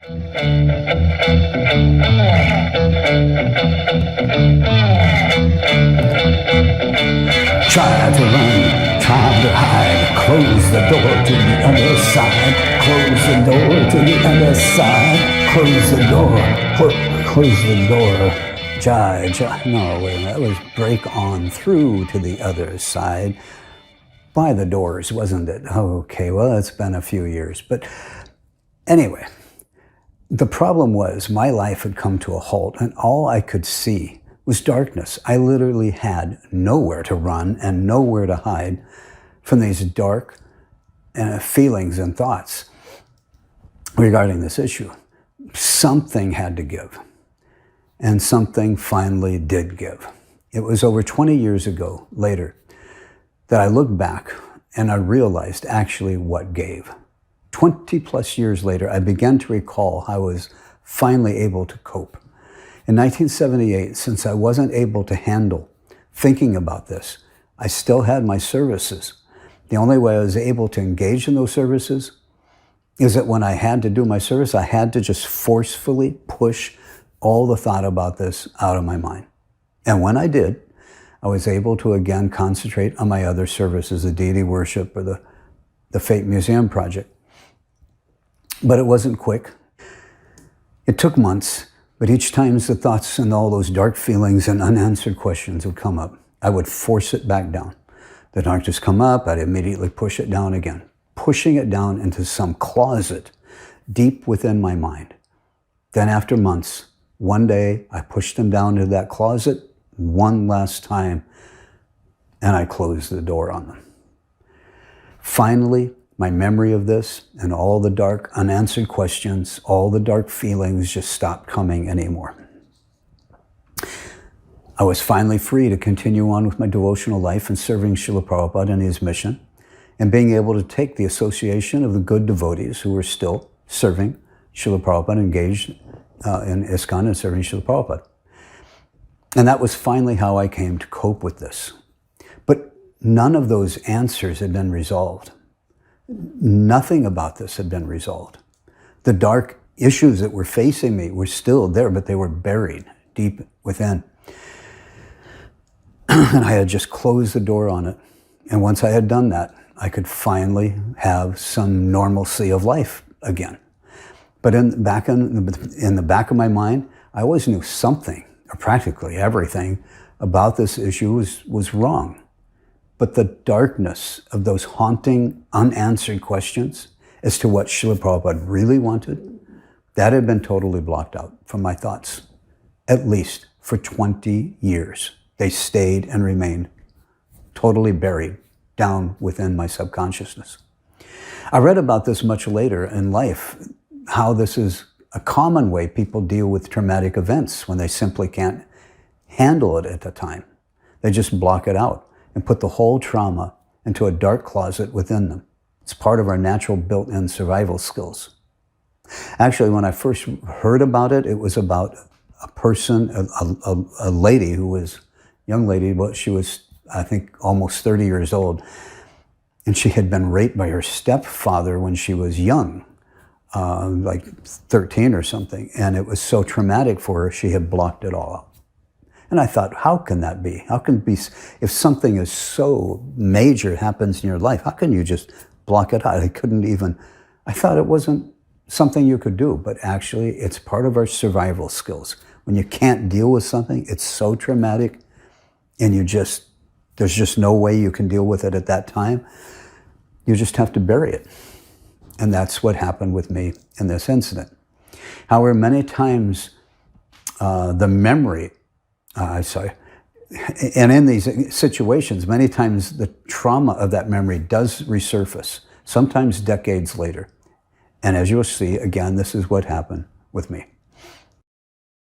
Try to run, try to hide, close the door to the other side, close the door to the other side, close the door, close the door. No, wait a minute, that was break on through to the other side. By the doors, wasn't it? Okay, well, it's been a few years. But anyway, the problem was my life had come to a halt, and all I could see was darkness. I literally had nowhere to run and nowhere to hide from these dark feelings and thoughts regarding this issue. Something had to give, and something finally did give. It was over 20 years ago, later, that I looked back and I realized actually what gave. 20 plus years later, I began to recall how I was finally able to cope. In 1978, since I wasn't able to handle thinking about this, I still had my services. The only way I was able to engage in those services is that when I had to do my service, I had to just forcefully push all the thought about this out of my mind. And when I did, I was able to again concentrate on my other services, the deity worship or the Fate Museum project. But it wasn't quick. It took months, but each time the thoughts and all those dark feelings and unanswered questions would come up, I would force it back down. The darkness come up, I'd immediately push it down again, pushing it down into some closet deep within my mind. Then after months, one day I pushed them down into that closet one last time, and I closed the door on them. Finally, my memory of this and all the dark unanswered questions, all the dark feelings just stopped coming anymore. I was finally free to continue on with my devotional life and serving Srila Prabhupada and his mission, and being able to take the association of the good devotees who were still serving Srila Prabhupada, engaged in ISKCON and serving Srila Prabhupada. And that was finally how I came to cope with this. But none of those answers had been resolved. Nothing about this had been resolved. The dark issues that were facing me were still there, but they were buried deep within. And I had just closed the door on it. And once I had done that, I could finally have some normalcy of life again. But in the back of my mind, I always knew something, or practically everything, about this issue was wrong. But the darkness of those haunting, unanswered questions as to what Srila Prabhupada really wanted, that had been totally blocked out from my thoughts, at least for 20 years. They stayed and remained totally buried down within my subconsciousness. I read about this much later in life, how this is a common way people deal with traumatic events when they simply can't handle it at the time. They just block it out and put the whole trauma into a dark closet within them. It's part of our natural built-in survival skills. Actually, when I first heard about it, it was about a person, a lady who was, young lady, but she was, I think, almost 30 years old. And she had been raped by her stepfather when she was young, like 13 or something. And it was so traumatic for her, she had blocked it all out. And I thought, how can that be? How can it be, if something is so major happens in your life, how can you just block it out? I thought it wasn't something you could do, but actually it's part of our survival skills. When you can't deal with something, it's so traumatic, and there's just no way you can deal with it at that time, you just have to bury it. And that's what happened with me in this incident. However, many times the memory, and in these situations, many times the trauma of that memory does resurface, sometimes decades later. And as you'll see, again, this is what happened with me.